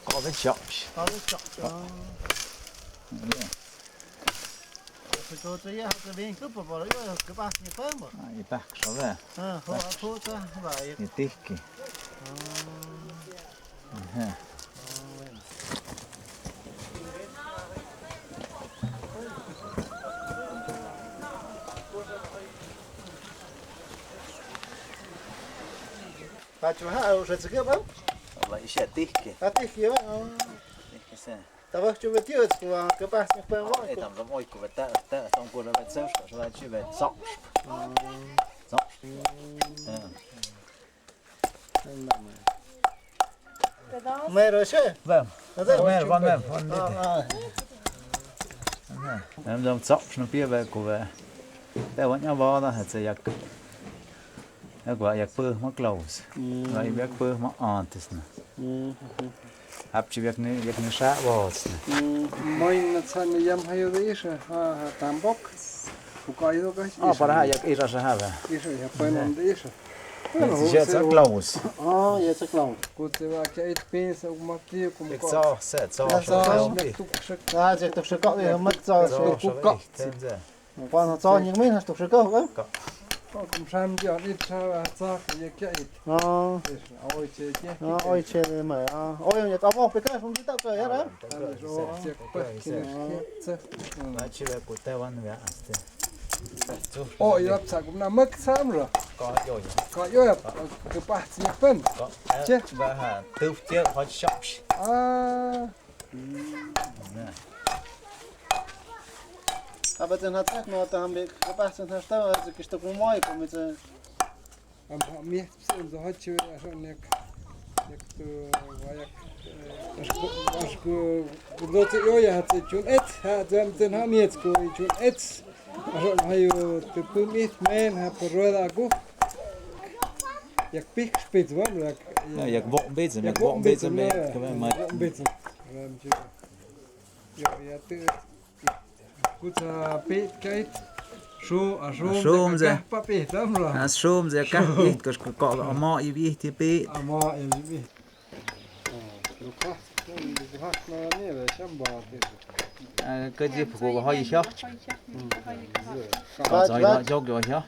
Có cái chọc. Tôi thấy cái viên cướp vào đấy cái bác như phớm mà. Ai bác số về. Họ thu cho vậy. Thì tiếc kì. Bà chú hạ ở sẽ cướp không? Vậy sẽ tiếc kì. Tiếc kì vậy. Tiếc cái xe. Ta vâng chú về tiêu của cái bác như phớm vậy. Để tầm giống ôi của ta xong của nó về sớm rồi lại chưa về sọc. Sọc. Mẹ rồi chứ? Vâng. Mẹ con đi. Em giống sọc nó phía về của về.แต่ว่าเนี่ยว่าเราจะอยากแล้วก็อยากเปิดมะกรูดเราอยากเปิดมะอ่อนติสนะฮับชีวิตนี้อยากนึกชาบอสนะ Moin natsan yam hayo isha ha tambok. Bukai do guys. อ๋อปะฮะอยากอีราชฮะแบบ Isha ya poimon de isha. เชื่อสักกรูด อย่าสักลอง Kute va kait pins u makti kuอีก ko. ซอเสร็จซอชอบ Tuk shakจะตุกสกอตเนี่ยมัดจอ ซอชอบเต็มจ้ะ ก่อนจอยังไม่ตุกสกอตก็ ko kum sham ji an it cha cha ya kait. อ๋อ Isha oi che che. โอ้ยเชนเลยมั้ยโอ้ยอย่าเอาออกไปใกล้ผมจะตักเลยนะ Ro che pa kin che. มาชีวิตกูแต่วันเวียสเต O yap sa kum na mak sam ro. ก็โยย Ko yo yap ke pa si pen. ก็เจ๊ว่าฮะตึ๊บเจ๊ฮอตช็อป Ah. อาบัตินัดสักมาตามเบกกระป๋าสันทัศน์ตัวจะกิสตุกมอยก็ไม่จะ Am ha mi sen zo hat che asho nek. Nek tu va yak. Asko do te yo ya hat chun et ha zam ten ha mi et ko chun et. Asho hayo te pum it men ha por roda gu. Yak pik spit wa yak. อยากบอกเบสอยากบอกเบสแม่ก็ไม่มา Bit. Ram che. Yo ya te. Kuta pit kait. Shu pa pit dam ro. ซูมจะกัดอีกก็เกาะเอาหม้ออีวีที่ปี Ama elbi. Ruka. Ruka na ne ve shamba te. ก็จะผูกห้อยช็อปก็จะยกอยู่ช็อป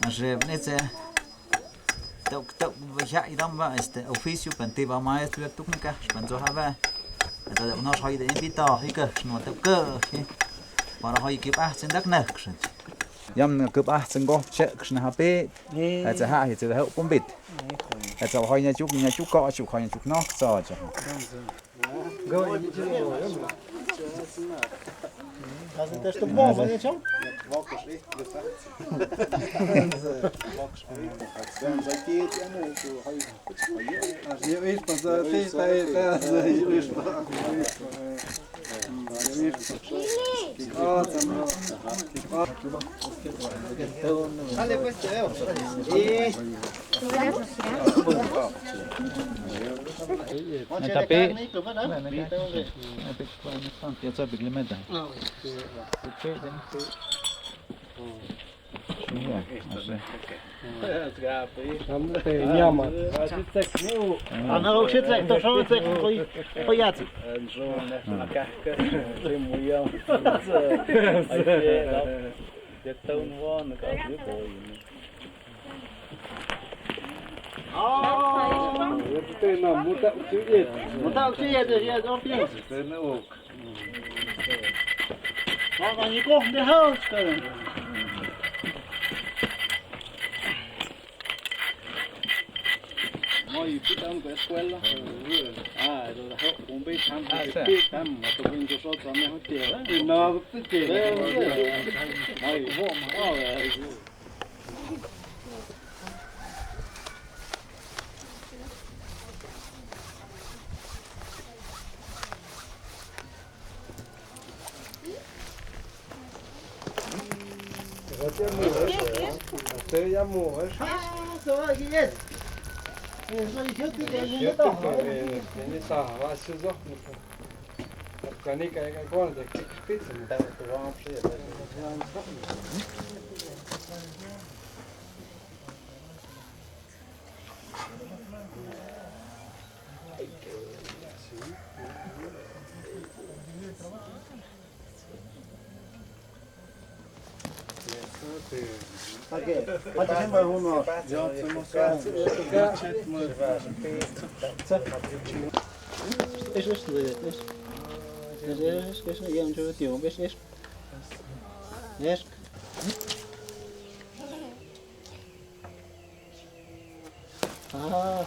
มาเรียบนี่จะตกวิชาอีดัมว่าeste oficio pentiva maestro ya tuknika spanzo haveแต่เดี๋ยวน้องชอยเดี๋ยวพี่ต่อให้เกิดหนวดตะเกอพอเราหอยกิบsen đắc nựcยำกิบsenก็เช็คนะเป้แต่จะหาเหตุจะเหาปุ่มบิดแต่จะหอยเนี่ยจุกเกาะจุกหอยเนี่ยจุกนอกซอจ้ะ Go ni che. Dat is de bom, weet je zo? Je weet pas dat het is Allez, questo è Này tập bé, tiếp theo bị lên đây. Она вообще то что это пояцы. Вот так все это я допил. Мама не кухня хаоска. Moi pitang ko eskwela. Do ho un bit ham ham ma to bin so so me ho tie. No, tie. Moi ho ma Se llamó, ¿eh? Så var det gitt. Så jeg kjøpte det en Yo dag. te saava se zohnuta. Kanika eikä koonta pizza. Okei, otta sen voi huomaa. Joo, se musta on. Eso es lo de es. Es ya un chulo tío, ¿ves? Es. Ah.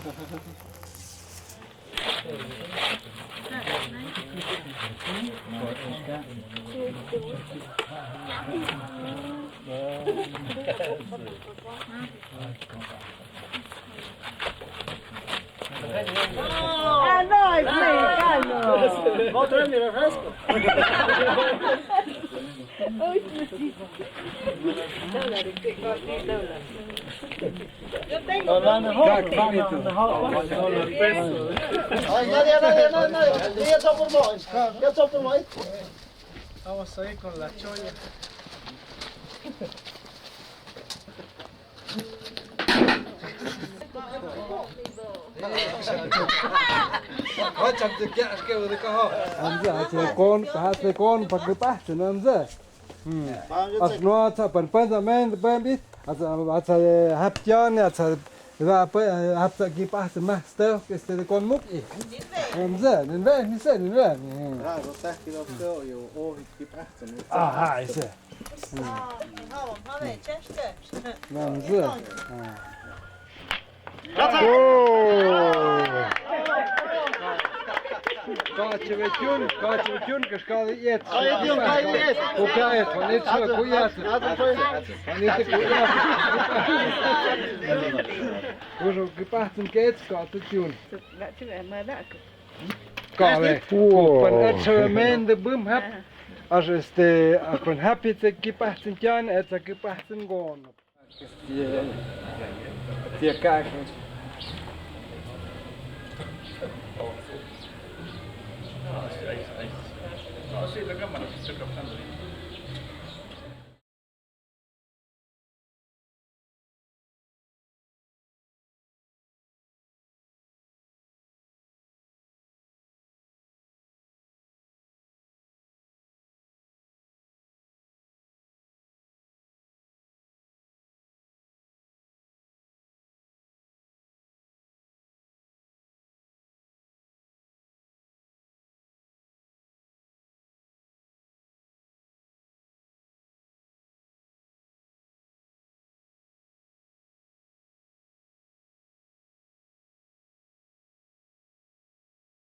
Ah, no, es mexicano. Vad tror ni det fresco? Yo tengo Jag tar på mig. Vamos ahí con la cholla. Hacham te kjærs kjæver det kaha. Amza, se kon pa kipahten amza. As no ata pan panzamen bambit, ata haptiane ata hapta kipahten master este de kon muki. Amza, nen ven, ni sen, nen ven. Ja, så säkert upp så ju och kipahten. Aha, ise. Amza. Kaatsevetjun, kaskali jet. Kukaet, van nyt syö kujat. Van nyt kujat. Kusu kipahtun keets kaatsetjun. Kaave, kuppan etsö mende bum hap. As este, akon hapite kipahtun jan, etsa kipahtun goon. Tie kijken. No, sí, la cámara se está captando.